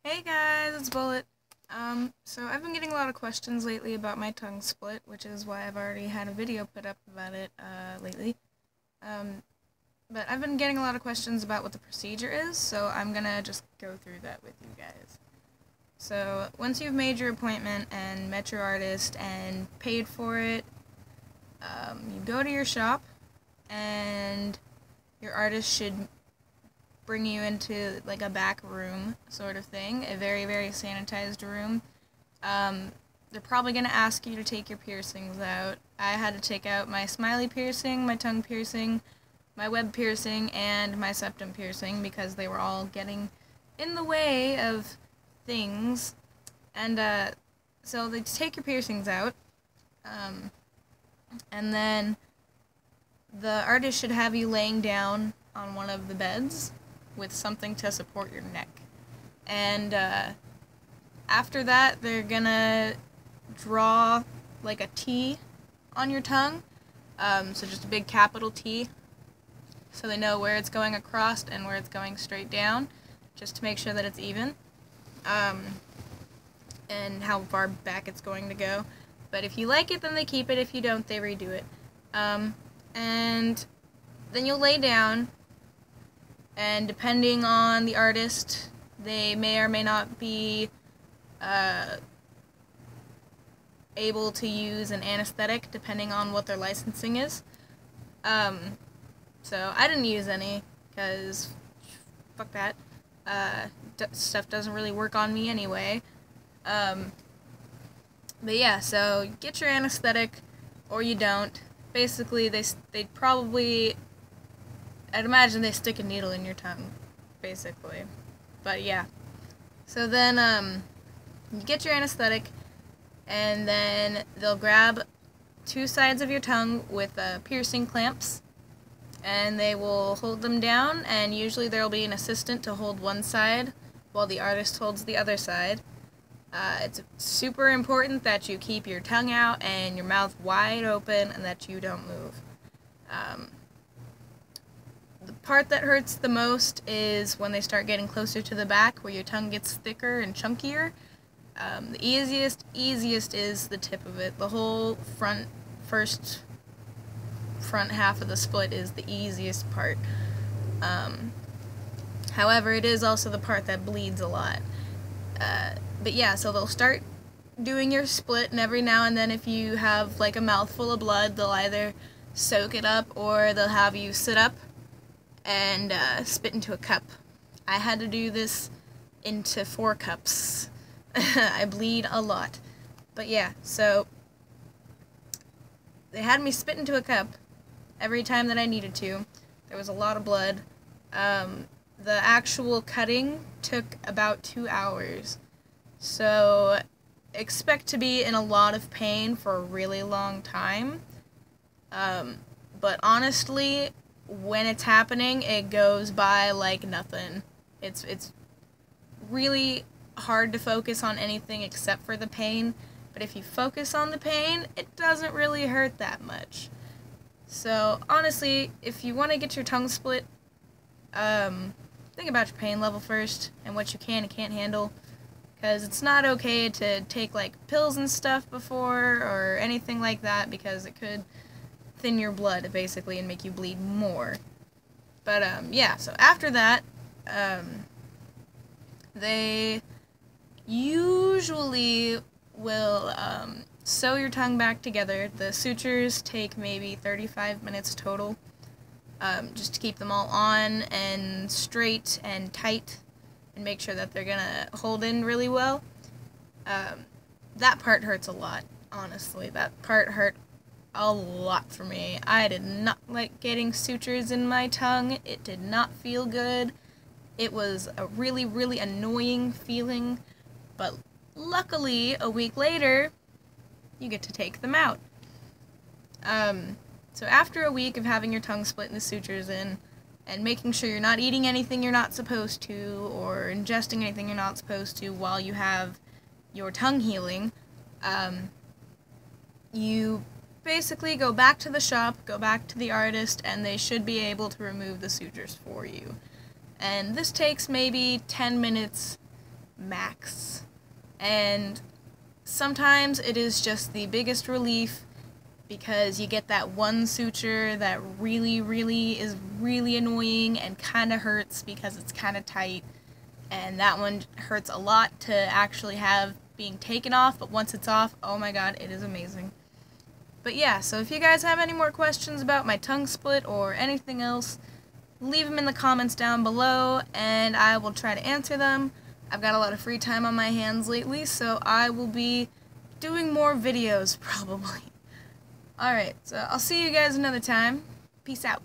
Hey guys, it's Bullet. So I've been getting a lot of questions lately about my tongue split, which is why I've already had a video put up about it, lately. Um, but I've been getting a lot of questions about what the procedure is, so I'm gonna just go through that with you guys. So, once you've made your appointment and met your artist and paid for it, you go to your shop, and your artist should bring you into like a back room sort of thing, a very, very sanitized room. They're probably going to ask you to take your piercings out. I had to take out my smiley piercing, my tongue piercing, my web piercing, and my septum piercing because they were all getting in the way of things. And so they take your piercings out, and then the artist should have you laying down on one of the beds with something to support your neck. And after that, they're gonna draw like a T on your tongue. So just a big capital T, so they know where it's going across and where it's going straight down, just to make sure that it's even, and how far back it's going to go. But if you like it, then they keep it. If you don't, they redo it. And then you'll lay down, and depending on the artist, they may or may not be able to use an anesthetic, depending on what their licensing is. So I didn't use any, because fuck that. Stuff doesn't really work on me anyway. But yeah, so get your anesthetic, or you don't. Basically, they probably, I'd imagine they stick a needle in your tongue, basically. But yeah. So then, you get your anesthetic, and then they'll grab two sides of your tongue with piercing clamps, and they will hold them down, and usually there will be an assistant to hold one side while the artist holds the other side. It's super important that you keep your tongue out and your mouth wide open and that you don't move. The part that hurts the most is when they start getting closer to the back, where your tongue gets thicker and chunkier. The easiest is the tip of it. The whole front half of the split is the easiest part. However, it is also the part that bleeds a lot. But yeah, so they'll start doing your split, and every now and then if you have like a mouthful of blood, they'll either soak it up or they'll have you sit up and spit into a cup. I had to do this into 4 cups. I bleed a lot. But yeah, so they had me spit into a cup every time that I needed to. There was a lot of blood. The actual cutting took about 2 hours. So expect to be in a lot of pain for a really long time. But honestly, when it's happening, it goes by like nothing. It's really hard to focus on anything except for the pain, but if you focus on the pain, it doesn't really hurt that much. So honestly, if you want to get your tongue split, think about your pain level first and what you can and can't handle, because it's not okay to take like pills and stuff before or anything like that, because it could thin your blood basically and make you bleed more. But yeah, so after that, they usually will sew your tongue back together. The sutures take maybe 35 minutes total, just to keep them all on and straight and tight and make sure that they're gonna hold in really well. That part hurts a lot, honestly. That part hurt a lot for me. I did not like getting sutures in my tongue. It did not feel good. It was a really, really annoying feeling, but luckily, a week later, you get to take them out. So after a week of having your tongue split and the sutures in, and making sure you're not eating anything you're not supposed to, or ingesting anything you're not supposed to while you have your tongue healing, you basically go back to the shop, go back to the artist, and they should be able to remove the sutures for you. And this takes maybe 10 minutes max. And sometimes it is just the biggest relief because you get that one suture that really is really annoying and kind of hurts because it's kind of tight, and that one hurts a lot to actually have being taken off, but once it's off, oh my god, it is amazing. But yeah, so if you guys have any more questions about my tongue split or anything else, leave them in the comments down below and I will try to answer them. I've got a lot of free time on my hands lately, so I will be doing more videos probably. Alright, so I'll see you guys another time. Peace out.